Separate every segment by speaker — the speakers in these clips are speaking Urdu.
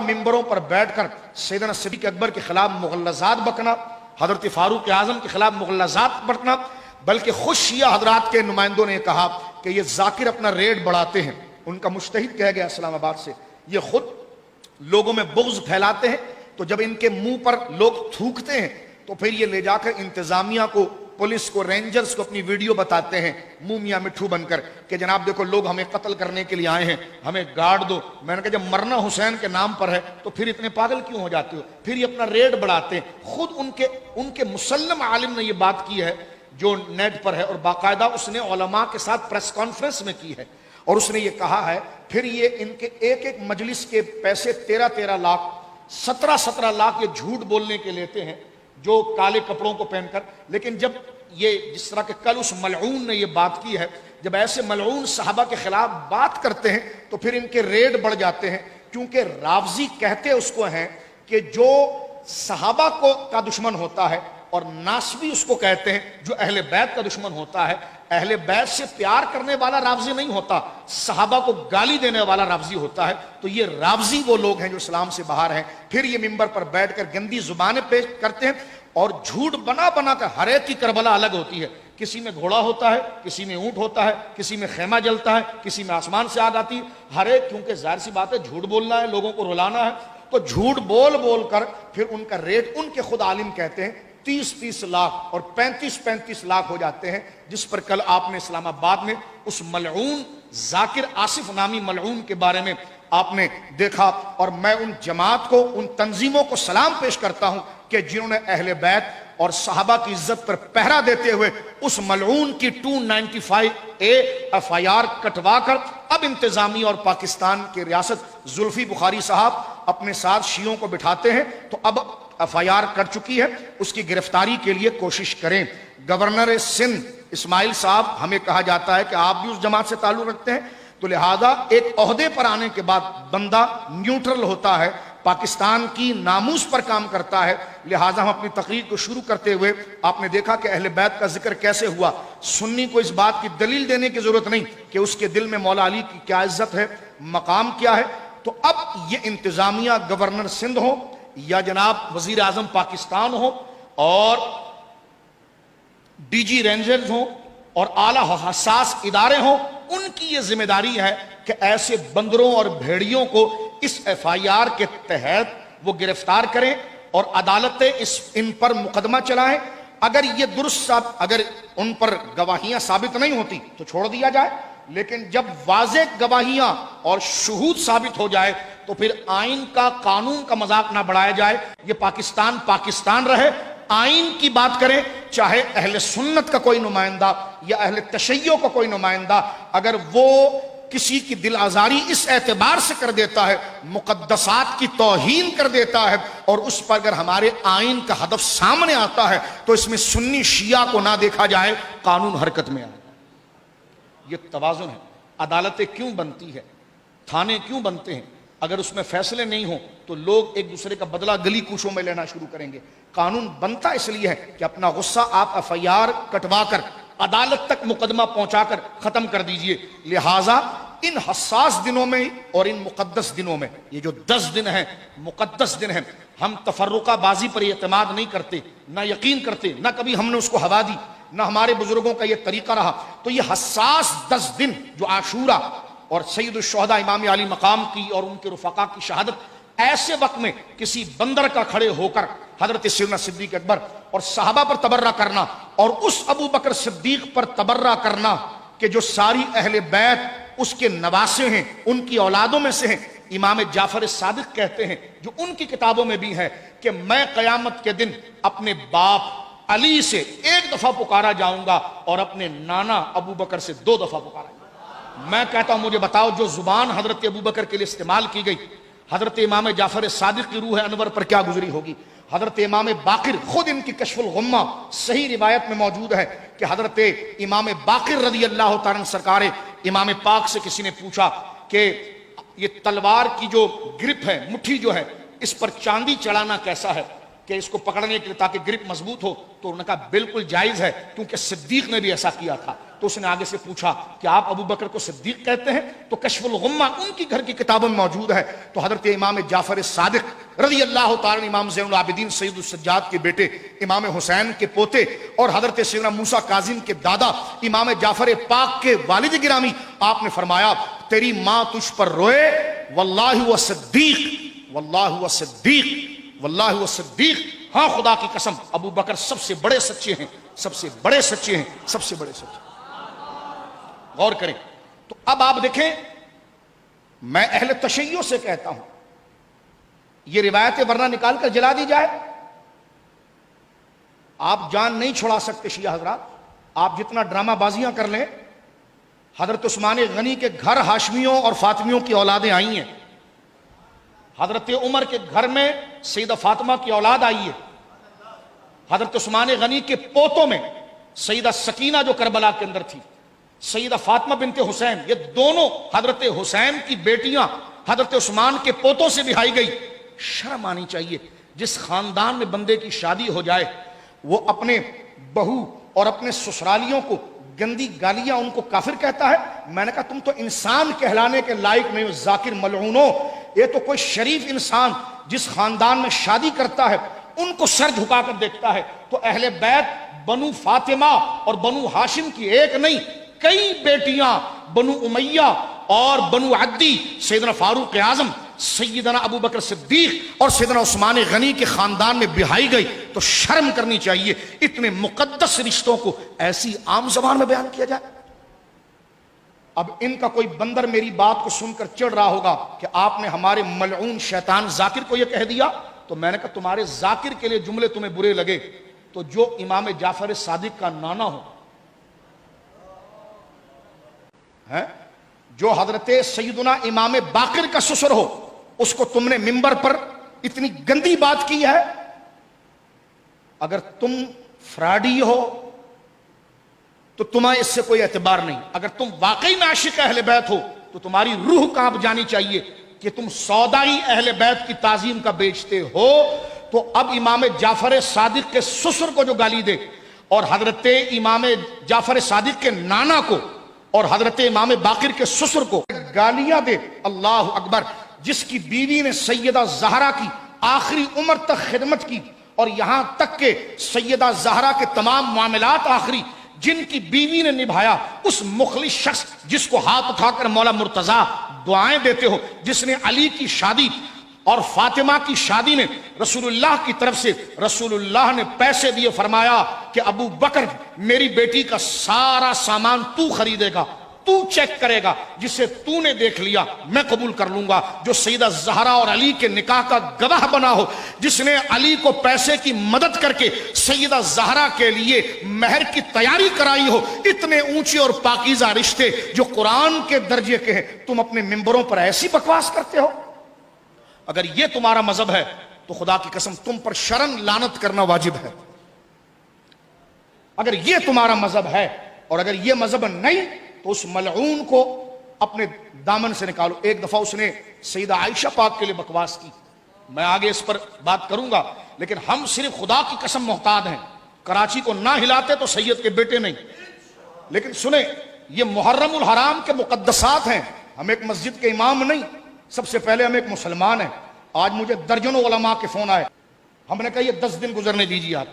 Speaker 1: ممبروں پر بیٹھ کر سیدنا صدیق اکبر کے خلاف مغلظات بکنا، حضرت فاروق اعظم کے خلاف مغلظات بکنا، بلکہ خود شیعہ حضرات کے نمائندوں نے کہا کہ یہ ذاکر اپنا ریٹ بڑھاتے ہیں. ان کا مجتہد کہہ گیا اسلام آباد سے، یہ خود لوگوں میں بغض پھیلاتے ہیں، تو جب ان کے منہ پر لوگ تھوکتے ہیں تو پھر یہ لے جا کر انتظامیہ کو، پولیس کو، رینجرز کو اپنی ویڈیو بتاتے ہیں منہ میاں مٹھو بن کر کہ جناب دیکھو لوگ ہمیں قتل کرنے کے لیے آئے ہیں، ہمیں گارڈ دو. میں نے کہا جب مرنا حسین کے نام پر ہے تو پھر اتنے پاگل کیوں ہو جاتے ہو؟ پھر یہ اپنا ریٹ بڑھاتے ہیں. خود ان کے مسلم عالم نے یہ بات کی ہے جو نیٹ پر ہے، اور باقاعدہ اس نے علماء کے ساتھ پریس کانفرنس میں کی ہے، اور اس نے یہ کہا ہے پھر یہ ان کے ایک ایک مجلس کے پیسے 13 لاکھ 17 لاکھ یہ جھوٹ بولنے کے لیتے ہیں جو کالے کپڑوں کو پہن کر. لیکن جب یہ جس طرح کہ کل اس ملعون نے یہ بات کی ہے، جب ایسے ملعون صحابہ کے خلاف بات کرتے ہیں تو پھر ان کے ریٹ بڑھ جاتے ہیں، کیونکہ رافضی کہتے اس کو ہیں کہ جو صحابہ کا دشمن ہوتا ہے، اور ناسبی اس کو کہتے ہیں جو اہل بیت کا دشمن ہوتا ہے. اہل بیت سے پیار کرنے والا رافضی نہیں ہوتا، صحابہ کو گالی دینے والا رافضی ہوتا ہے. تو یہ رافضی وہ لوگ ہیں جو اسلام سے باہر ہیں. پھر یہ ممبر پر بیٹھ کر گندی زبانیں پیش کرتے ہیں اور جھوٹ بنا بنا کر. ہر ایک کی کربلا الگ ہوتی ہے، کسی میں گھوڑا ہوتا ہے، کسی میں اونٹ ہوتا ہے، کسی میں خیمہ جلتا ہے، کسی میں آسمان سے آگ آتی ہے. ہر ایک، کیونکہ ظاہر سی بات ہے جھوٹ بولنا ہے، لوگوں کو رلانا ہے، تو جھوٹ بول بول کر پھر ان کا ریٹ، ان کے خود عالم کہتے ہیں 30 لاکھ اور 35 لاکھ ہو جاتے ہیں. جس پر کل آپ نے اسلام آباد میں اس ملعون ذاکر آصف نامی ملعون کے بارے میں آپ نے دیکھا. اور میں ان جماعت کو، ان تنظیموں کو سلام پیش کرتا ہوں کہ جنہوں نے اہل بیت اور صحابہ کی عزت پر پہرا دیتے ہوئے اس ملعون کی 295A FIR کٹوا کر اب انتظامیہ اور پاکستان کے ریاست زلفی بخاری صاحب اپنے ساتھ شیعوں کو بٹھاتے ہیں، تو اب FIR کر چکی ہے، اس کی گرفتاری کے لیے کوشش کریں. گورنر سندھ اسماعیل صاحب، ہمیں کہا جاتا ہے کہ آپ بھی اس جماعت سے تعلق رکھتے ہیں، تو لہذا ایک عہدے پر آنے کے بعد بندہ نیوٹرل ہوتا ہے، پاکستان کی ناموس پر کام کرتا ہے. لہذا ہم اپنی تقریر کو شروع کرتے ہوئے آپ نے دیکھا کہ اہل بیت کا ذکر کیسے ہوا. سنی کو اس بات کی دلیل دینے کی ضرورت نہیں کہ اس کے دل میں مولا علی کی کیا عزت ہے، مقام کیا ہے. تو اب یہ انتظامیہ گورنر سندھ ہو یا جناب وزیر اعظم پاکستان ہو اور DG رینجرز ہوں اور اعلیٰ حساس ادارے ہوں، ان کی یہ ذمہ داری ہے کہ ایسے بندروں اور بھیڑیوں کو اس FIR کے تحت وہ گرفتار کریں اور عدالتیں ان پر مقدمہ چلائیں. اگر یہ درست، اگر ان پر گواہیاں ثابت نہیں ہوتی تو چھوڑ دیا جائے، لیکن جب واضح گواہیاں اور شہود ثابت ہو جائے تو پھر آئین کا، قانون کا مذاق نہ بڑھایا جائے. یہ پاکستان پاکستان رہے، آئین کی بات کریں، چاہے اہل سنت کا کوئی نمائندہ یا اہل تشیع کا کوئی نمائندہ، اگر وہ کسی کی دل آزاری اس اعتبار سے کر دیتا ہے، مقدسات کی توہین کر دیتا ہے، اور اس پر اگر ہمارے آئین کا ہدف سامنے آتا ہے تو اس میں سنی شیعہ کو نہ دیکھا جائے، قانون حرکت میں آئے. یہ توازن ہے. عدالتیں کیوں بنتی ہے، تھانے کیوں بنتے ہیں؟ اگر اس میں فیصلے نہیں ہوں تو لوگ ایک دوسرے کا بدلہ گلی کوچوں میں لینا شروع کریں گے. قانون بنتا اس لیے ہے کہ اپنا غصہ آپ FIR کٹوا کر عدالت تک مقدمہ پہنچا کر ختم کر دیجئے. لہٰذا ان حساس دنوں میں اور ان مقدس دنوں میں، یہ جو 10 دن ہیں مقدس دن ہیں، ہم تفرقہ بازی پر اعتماد نہیں کرتے، نہ یقین کرتے، نہ کبھی ہم نے اس کو ہوا دی، نہ ہمارے بزرگوں کا یہ طریقہ رہا. تو یہ حساس 10 دن جو عاشورہ اور سید الشہداء امام علی مقام کی اور ان کے رفقا کی شہادت، ایسے وقت میں کسی بندر کا کھڑے ہو کر حضرت سیدنا صدیق اکبر اور صحابہ پر تبرہ کرنا، اور اس ابو بکر صدیق پر تبرہ کرنا کہ جو ساری اہل بیت اس کے نواسے ہیں، ان کی اولادوں میں سے ہیں. امام جعفر صادق کہتے ہیں، جو ان کی کتابوں میں بھی ہے، کہ میں قیامت کے دن اپنے باپ علی سے 1 دفعہ پکارا جاؤں گا اور اپنے نانا ابو بکر سے 2 دفعہ پکارا جاؤں گا. میں کہتا ہوں مجھے بتاؤ، جو زبان حضرت ابو بکر کے لیے استعمال کی گئی، حضرت امام جعفر صادق کی روح انور پر کیا گزری ہوگی. حضرت امام باقر، خود ان کی کشف الغمہ صحیح روایت میں موجود ہے کہ حضرت امام باقر رضی اللہ تعالیٰ عنہ سرکار امام پاک سے کسی نے پوچھا کہ یہ تلوار کی جو گرپ ہے، مٹھی جو ہے، اس پر چاندی چڑھانا کیسا ہے کہ اس کو پکڑنے کے لیے تاکہ گرپ مضبوط ہو؟ تو انہوں نے کہا بالکل جائز ہے، کیونکہ صدیق نے بھی ایسا کیا تھا. تو تو اس نے آگے سے پوچھا کہ آپ ابو بکر کو صدیق کہتے ہیں؟ تو کشف الغمہ ان کی گھر کی کتابوں میں موجود ہے. تو حضرت امام جعفر صادق رضی اللہ تعالی امام زین العابدین سید السجاد کے بیٹے امام حسین کے پوتے اور حضرت سیدنا موسیٰ کاظم کے دادا امام جعفر پاک کے والد گرامی، آپ نے فرمایا تیری ماں تجھ پر روئے واللہ و صدیق، واللہ و صدیق، واللہ و صدیق. ہاں خدا کی قسم ابو بکر سب سے بڑے سچے ہیں، سب سے بڑے سچے ہیں، سب سے بڑے سچے. غور کریں. تو اب آپ دیکھیں، میں اہل تشیع سے کہتا ہوں یہ روایت ورنہ نکال کر جلا دی جائے. آپ جان نہیں چھڑا سکتے شیعہ حضرات، آپ جتنا ڈرامہ بازیاں کر لیں. حضرت عثمان غنی کے گھر ہاشمیوں اور فاطمیوں کی اولادیں آئی ہیں. حضرت عمر کے گھر میں سیدہ فاطمہ کی اولاد آئی ہے. حضرت عثمان غنی کے پوتوں میں سیدہ سکینہ جو کربلا کے اندر تھی، سیدہ فاطمہ بنت حسین، یہ دونوں حضرت حسین کی بیٹیاں حضرت عثمان کے پوتوں سے بہائی گئی. شرم آنی چاہیے. جس خاندان میں بندے کی شادی ہو جائے وہ اپنے بہو اور اپنے سسرالیوں کو گندی گالیاں ان کو کافر کہتا ہے. میں نے کہا تم تو انسان کہلانے کے لائق نہیں ہو، ذاکر ملعونو. یہ تو کوئی شریف انسان جس خاندان میں شادی کرتا ہے ان کو سر جھکا کر دیکھتا ہے. تو اہل بیت بنو فاطمہ اور بنو ہاشم کی ایک نہیں، کئی بیٹیاں بنو امیہ اور بنو عدی سیدنا فاروق اعظم، سیدنا ابو بکر صدیق اور سیدنا عثمان غنی کے خاندان میں بہائی گئی. تو شرم کرنی چاہیے اتنے مقدس رشتوں کو ایسی عام زبان میں بیان کیا جائے. اب ان کا کوئی بندر میری بات کو سن کر چڑھ رہا ہوگا کہ آپ نے ہمارے ملعون شیطان ذاکر کو یہ کہہ دیا. تو میں نے کہا تمہارے ذاکر کے لیے جملے تمہیں برے لگے تو جو امام جعفر صادق کا نانا ہو، جو حضرت سیدنا امام باقر کا سسر ہو، اس کو تم نے منبر پر اتنی گندی بات کی ہے. اگر تم فراڈی ہو تو تمہیں اس سے کوئی اعتبار نہیں. اگر تم واقعی میں عاشق اہل بیت ہو تو تمہاری روح کانپ جانی چاہیے کہ تم سودائی اہل بیت کی تعظیم کا بیچتے ہو. تو اب امام جعفر صادق کے سسر کو جو گالی دے اور حضرت امام جعفر صادق کے نانا کو اور حضرت امام باقر کے سسر کو گالیاں دے، اللہ اکبر. جس کی بیوی نے سیدہ زہرا کی آخری عمر تک خدمت کی اور یہاں تک کہ سیدہ زہرا کے تمام معاملات آخری جن کی بیوی نے نبھایا، اس مخلص شخص جس کو ہاتھ اٹھا کر مولا مرتضیٰ دعائیں دیتے ہو، جس نے علی کی شادی اور فاطمہ کی شادی میں رسول اللہ کی طرف سے رسول اللہ نے پیسے دیے، فرمایا کہ ابو بکر میری بیٹی کا سارا سامان تو خریدے گا، تو چیک کرے گا، جسے تو نے دیکھ لیا میں قبول کر لوں گا. جو سیدہ زہرا اور علی کے نکاح کا گواہ بنا ہو، جس نے علی کو پیسے کی مدد کر کے سیدہ زہرا کے لیے مہر کی تیاری کرائی ہو. اتنے اونچے اور پاکیزہ رشتے جو قرآن کے درجے کے ہیں، تم اپنے ممبروں پر ایسی بکواس کرتے ہو. اگر یہ تمہارا مذہب ہے تو خدا کی قسم تم پر شرن لعنت کرنا واجب ہے. اگر یہ تمہارا مذہب ہے، اور اگر یہ مذہب نہیں تو اس ملعون کو اپنے دامن سے نکالو. ایک دفعہ اس نے سیدہ عائشہ پاک کے لیے بکواس کی، میں آگے اس پر بات کروں گا، لیکن ہم صرف خدا کی قسم محتاط ہیں. کراچی کو نہ ہلاتے تو سید کے بیٹے نہیں. لیکن سنیں، یہ محرم الحرام کے مقدسات ہیں. ہم ایک مسجد کے امام نہیں، سب سے پہلے ہم ایک مسلمان ہیں. آج مجھے درجنوں علماء کے فون آئے، ہم نے کہا یہ 10 دن گزرنے دیجیے آپ،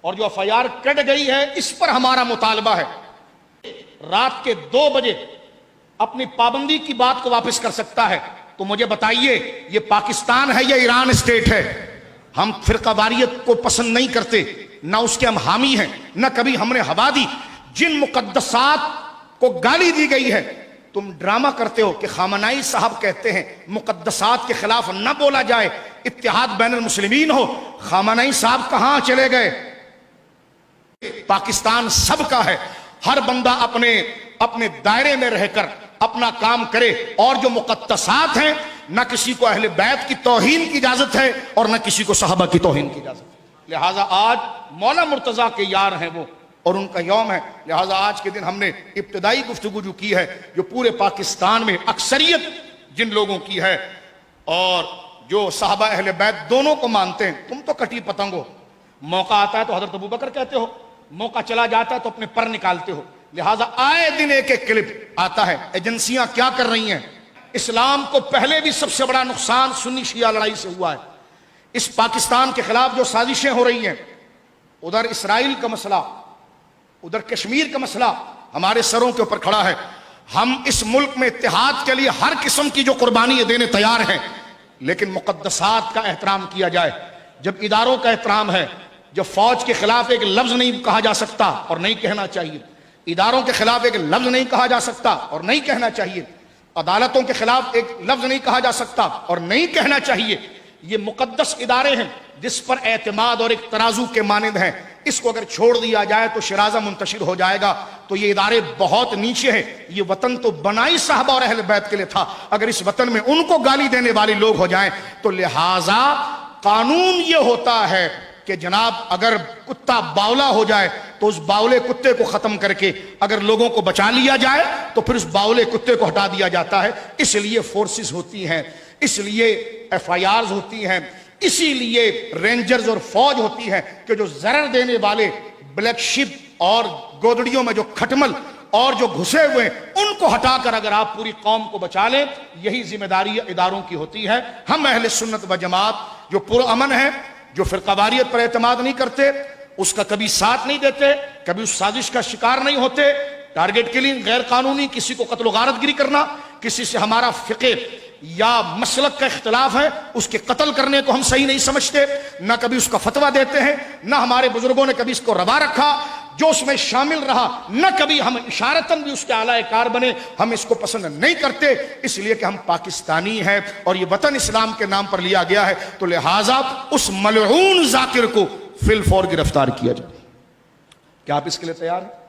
Speaker 1: اور جو FIR کٹ گئی ہے اس پر ہمارا مطالبہ ہے. رات کے 2 بجے اپنی پابندی کی بات کو واپس کر سکتا ہے تو مجھے بتائیے یہ پاکستان ہے یا ایران اسٹیٹ ہے؟ ہم فرقہ واریت کو پسند نہیں کرتے، نہ اس کے ہم حامی ہیں، نہ کبھی ہم نے ہوا دی. جن مقدسات کو گالی دی گئی ہے، تم ڈرامہ کرتے ہو کہ خامنائی صاحب کہتے ہیں مقدسات کے خلاف نہ بولا جائے، اتحاد بین المسلمین ہو. خامنائی صاحب کہاں چلے گئے؟ پاکستان سب کا ہے. ہر بندہ اپنے دائرے میں رہ کر اپنا کام کرے، اور جو مقدسات ہیں نہ کسی کو اہل بیت کی توہین کی اجازت ہے اور نہ کسی کو صحابہ کی توہین کی اجازت ہے. لہٰذا آج مولا مرتضیٰ کے یار ہیں وہ، اور ان کا یوم ہے. لہٰذا آج کے دن ہم نے ابتدائی گفتگو جو کی ہے، جو پورے پاکستان میں اکثریت جن لوگوں کی ہے اور جو صحابہ اہل بیت دونوں کو مانتے ہیں. تم تو کٹی پتنگ ہو، موقع آتا ہے تو حضرت ابو بکر کہتے ہو، موقع چلا جاتا ہے تو اپنے پر نکالتے ہو. لہٰذا آئے دن ایک ایک کلپ آتا ہے. ایجنسیاں کیا کر رہی ہیں؟ اسلام کو پہلے بھی سب سے بڑا نقصان سنی شیعہ لڑائی سے ہوا ہے. اس پاکستان کے خلاف جو سازشیں ہو رہی ہیں، ادھر اسرائیل کا مسئلہ، ادھر کشمیر کا مسئلہ ہمارے سروں کے اوپر کھڑا ہے. ہم اس ملک میں اتحاد کے لیے ہر قسم کی جو قربانی دینے تیار ہیں، لیکن مقدسات کا احترام کیا جائے. جب اداروں کا احترام ہے، جب فوج کے خلاف ایک لفظ نہیں کہا جا سکتا اور نہیں کہنا چاہیے، اداروں کے خلاف ایک لفظ نہیں کہا جا سکتا اور نہیں کہنا چاہیے، عدالتوں کے خلاف ایک لفظ نہیں کہا جا سکتا اور نہیں کہنا چاہیے. یہ مقدس ادارے ہیں جس پر اعتماد اور ایک ترازو کے مانند ہیں. اس کو اگر چھوڑ دیا جائے تو شرازہ منتشر ہو جائے گا. تو یہ ادارے بہت نیچے ہیں. یہ وطن تو بنائی صحابہ اور اہل بیت کے لیے تھا. اگر اس وطن میں ان کو گالی دینے والے لوگ ہو جائیں تو لہٰذا قانون یہ ہوتا ہے کہ جناب اگر کتا باولا ہو جائے تو اس باولے کتے کو ختم کر کے اگر لوگوں کو بچا لیا جائے تو پھر اس باولے کتے کو ہٹا دیا جاتا ہے. اس لیے فورسز ہوتی ہیں، اس لیے ایف آئی آرز ہوتی ہیں، اسی لیے رینجرز اور فوج ہوتی ہے کہ جو ضرر دینے والے بلیک شپ اور گودڑیوں میں جو کھٹمل اور جو گھسے ہوئے ان کو ہٹا کر اگر آپ پوری قوم کو بچا لیں، یہی ذمہ داری اداروں کی ہوتی ہے. ہم اہل سنت و جماعت جو پرامن ہیں، جو فرقہ واریت پر اعتماد نہیں کرتے، اس کا کبھی ساتھ نہیں دیتے، کبھی اس سازش کا شکار نہیں ہوتے. ٹارگٹ کلنگ، غیر قانونی کسی کو قتل و غارت گری کرنا، کسی سے ہمارا فقہ یا مسلک کا اختلاف ہے، اس کے قتل کرنے کو ہم صحیح نہیں سمجھتے، نہ کبھی اس کا فتویٰ دیتے ہیں، نہ ہمارے بزرگوں نے کبھی اس کو روا رکھا. جو اس میں شامل رہا نہ کبھی ہم اشارتاً بھی اس کے اعلی کار بنے. ہم اس کو پسند نہیں کرتے، اس لیے کہ ہم پاکستانی ہیں اور یہ وطن اسلام کے نام پر لیا گیا ہے. تو لہٰذا اس ملعون ذاکر کو فی الفور گرفتار کیا جائے. کیا آپ اس کے لیے تیار ہیں؟